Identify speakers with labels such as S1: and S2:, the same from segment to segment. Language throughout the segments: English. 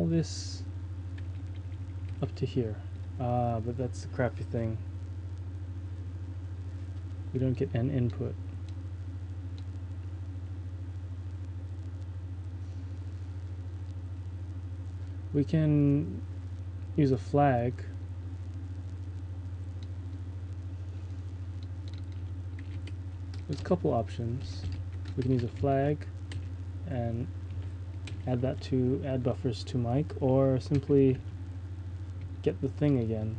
S1: all this up to here. But that's the crappy thing. We don't get an input. We can use a flag. There's a couple options. We can use a flag and add buffers to mic, or simply get the thing again.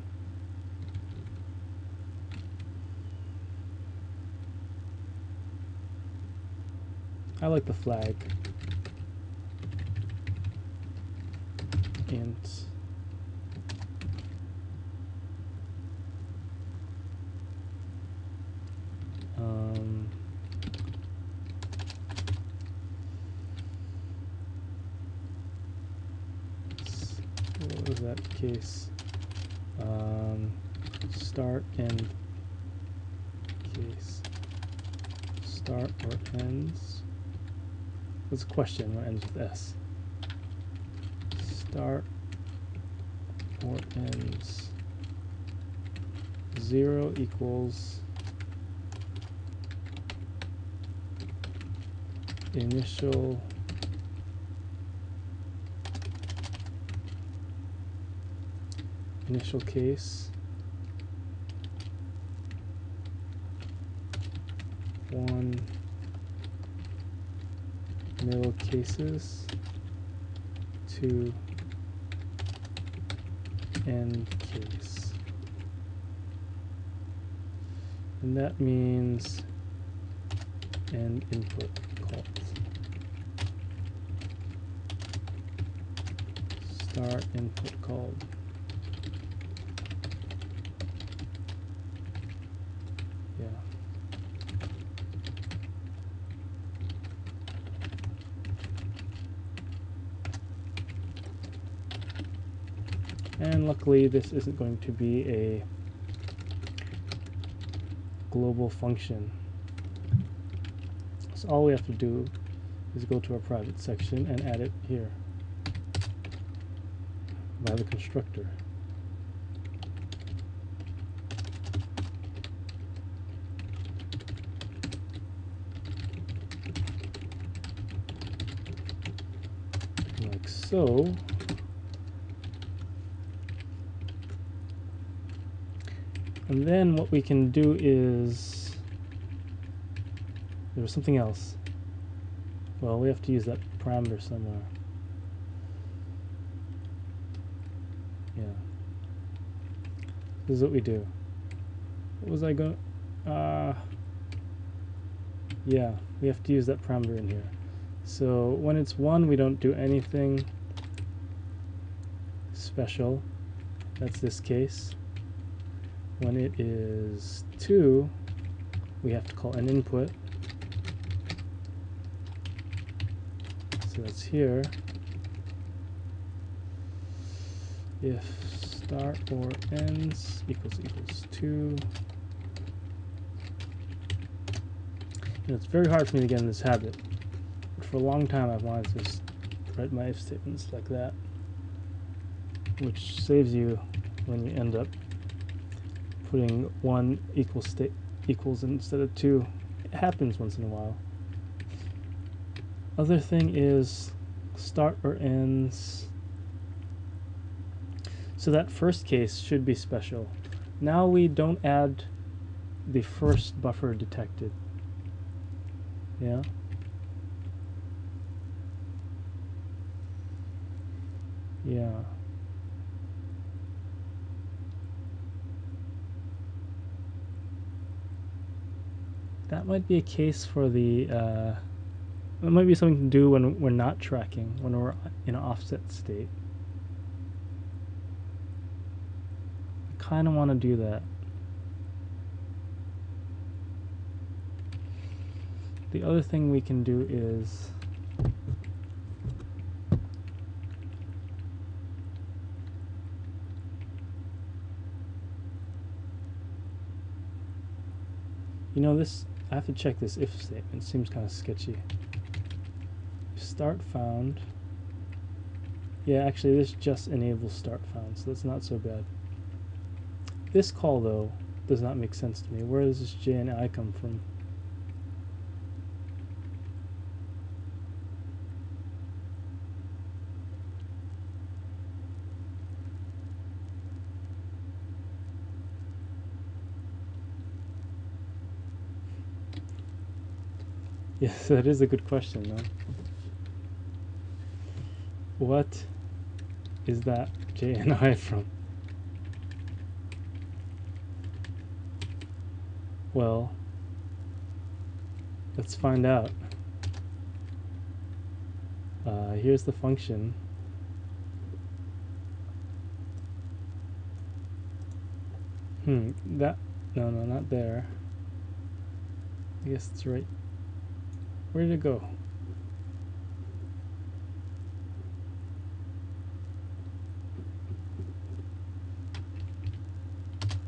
S1: I like the flag. Int. What was that case? Start end case. Start or ends. What's a question what ends with S? Start or ends 0 equals initial case 1 middle cases 2 end case, and that means end input calls. Start input called. Yeah. And luckily this isn't going to be a global function. So all we have to do is go to our private section and add it here by the constructor. Like so. And then what we can do is, there was something else. Well, we have to use that parameter somewhere. Yeah. This is what we do. What was I going? Yeah, we have to use that parameter in here. So when it's 1, we don't do anything special. That's this case. When it is 2, we have to call an input. So that's here. If start or ends equals 2. It's very hard for me to get in this habit. But for a long time I've wanted to just write my if statements like that, which saves you when you end up putting 1 equals instead of 2. It happens once in a while. Other thing is start or ends. So that first case should be special. Now we don't add the first buffer detected. Yeah. Yeah. That might be a case for the, it might be something to do when we're not tracking, when we're in an offset state. I kind of want to do that. The other thing we can do is this, I have to check this if statement. It seems kind of sketchy. Start found Yeah, actually this just enables start found, so that's not so bad. This call though does not make sense to me. Where does this J and I come from? Yes, that is a good question though. What is that J and I from? Well, let's find out. Here's the function. That, no, not there. I guess it's right. Where did it go?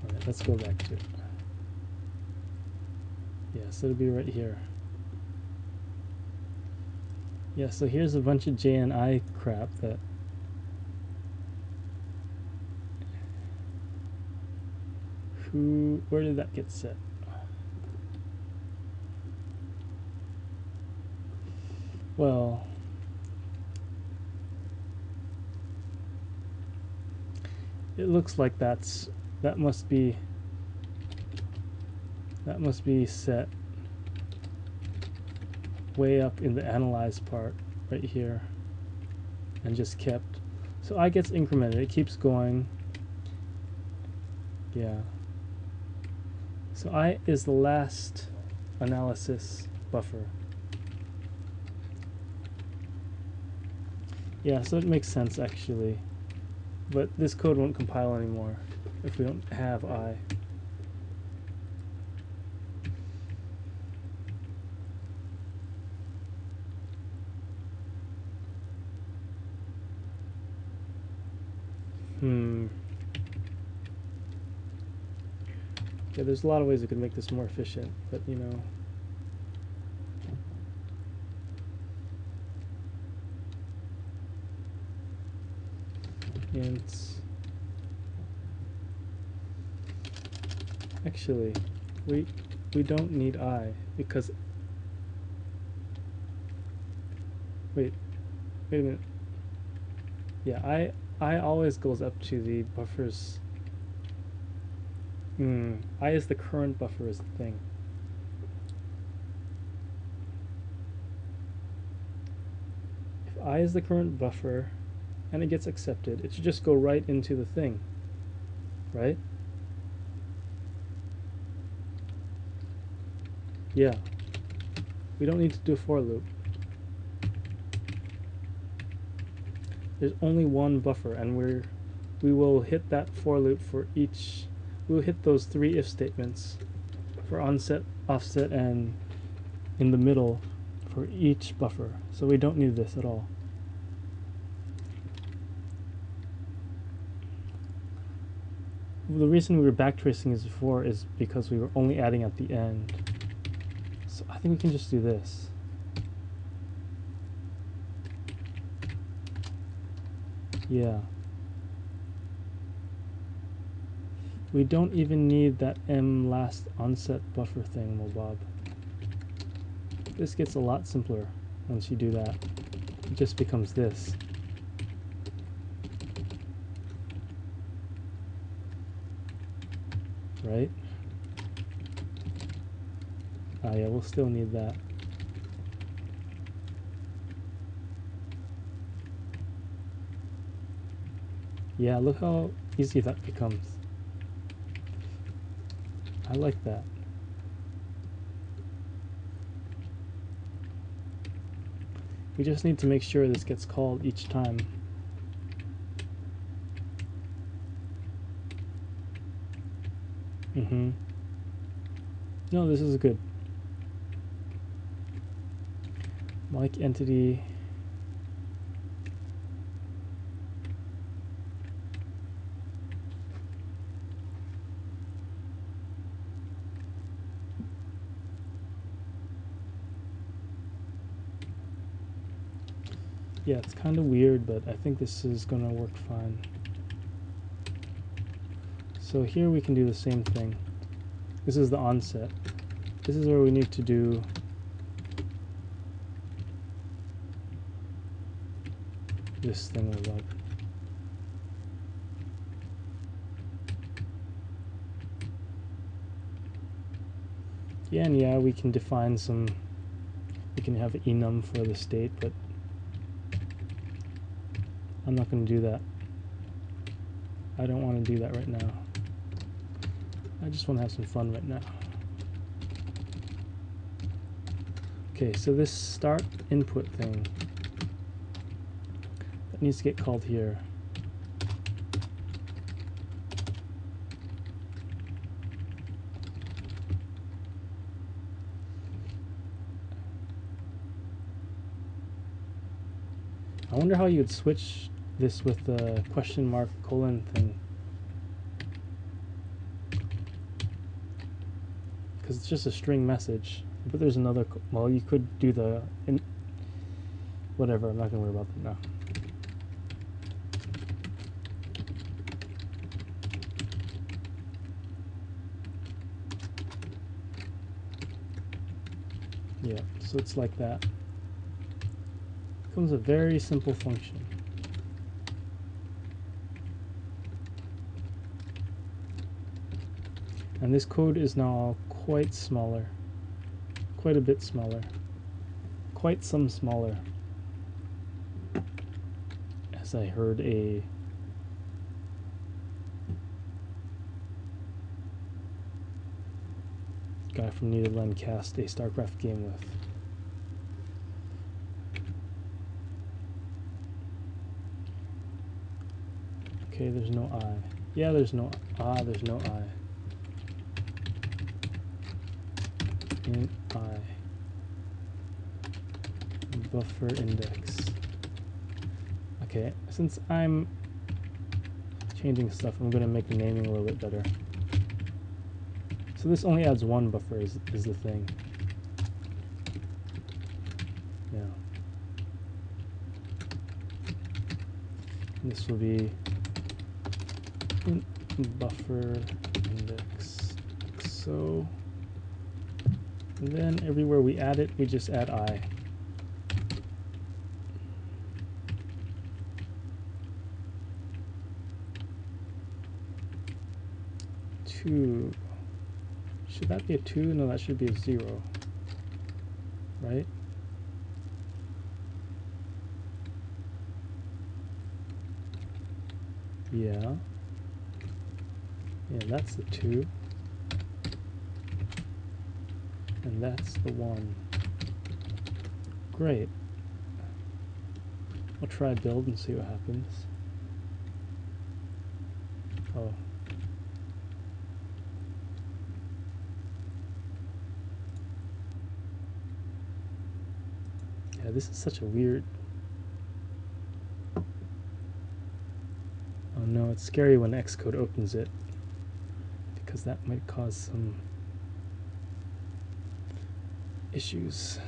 S1: Alright, let's go back to it. Yeah, so it'll be right here. Yeah, so here's a bunch of J and I crap that where did that get set? Well, it looks like that must be set way up in the analyze part right here and just kept. So I gets incremented, it keeps going. Yeah. So I is the last analysis buffer. Yeah, so it makes sense actually. But this code won't compile anymore if we don't have I. Yeah, there's a lot of ways we could make this more efficient, but you know. Ints. Actually, we don't need I because wait a minute. Yeah, I always goes up to the buffers. I is the current buffer is the thing. If I is the current buffer and it gets accepted, it should just go right into the thing, right? Yeah. We don't need to do a for loop. There's only one buffer, and we will hit that for loop for each. We'll hit those 3 if statements for onset, offset, and in the middle for each buffer. So we don't need this at all. The reason we were backtracing this before is because we were only adding at the end. So I think we can just do this. Yeah. We don't even need that M last onset buffer thing, Mobob. This gets a lot simpler once you do that. It just becomes this. Right? Yeah, we'll still need that. Yeah, look how easy that becomes. I like that. We just need to make sure this gets called each time. No, this is good. Mic entity. Yeah, it's kind of weird, but I think this is gonna work fine. So here we can do the same thing. This is the onset. This is where we need to do this thing we love. Yeah, and yeah, we can define some, we can have enum for the state, but I'm not going to do that. I don't want to do that right now. I just want to have some fun right now. Okay, so this start input thing, that needs to get called here. I wonder how you would switch this with the question mark colon thing. Because it's just a string message. But there's another, well, you could do the, whatever, I'm not going to worry about that now. Yeah, so it's like that. Becomes a very simple function. And this code is now quite smaller. Quite a bit smaller. Quite some smaller. As I heard a guy from Nederland cast a StarCraft game with. Okay, there's no I. Yeah, there's no there's no I. In I. Buffer index. Okay, since I'm changing stuff, I'm going to make the naming a little bit better. So this only adds one buffer is the thing. Yeah. And this will be buffer index like so. And then everywhere we add it, we just add I. Two. Should that be a 2? No, that should be a 0. Right? Yeah. Yeah, that's the 2. And that's the 1. Great. I'll try build and see what happens. Oh. Yeah, this is such a weird... Oh no, it's scary when Xcode opens it, because that might cause some issues.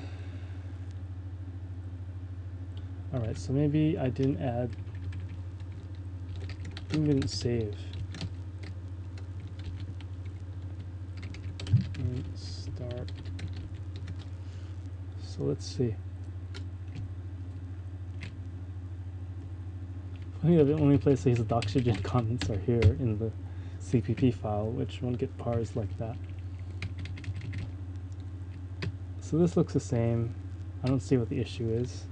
S1: Alright, so maybe I didn't add... Maybe we didn't save. And start. So let's see. Funny, the only place these Doxygen comments are here in the CPP file, which won't get parsed like that. So this looks the same. I don't see what the issue is.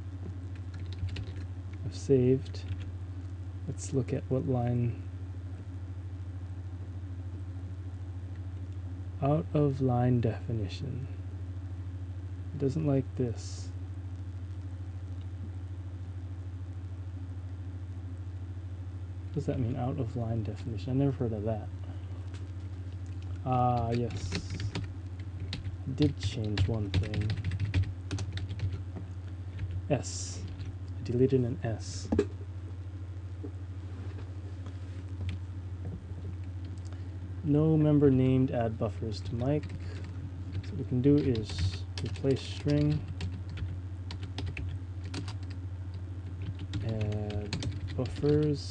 S1: I've saved. Let's look at what line. Out of line definition. It doesn't like this. What does that mean, out of line definition? I never heard of that. Ah, yes. I did change one thing. S. I deleted an S. No member named add buffers to mic. So what we can do is replace string buffers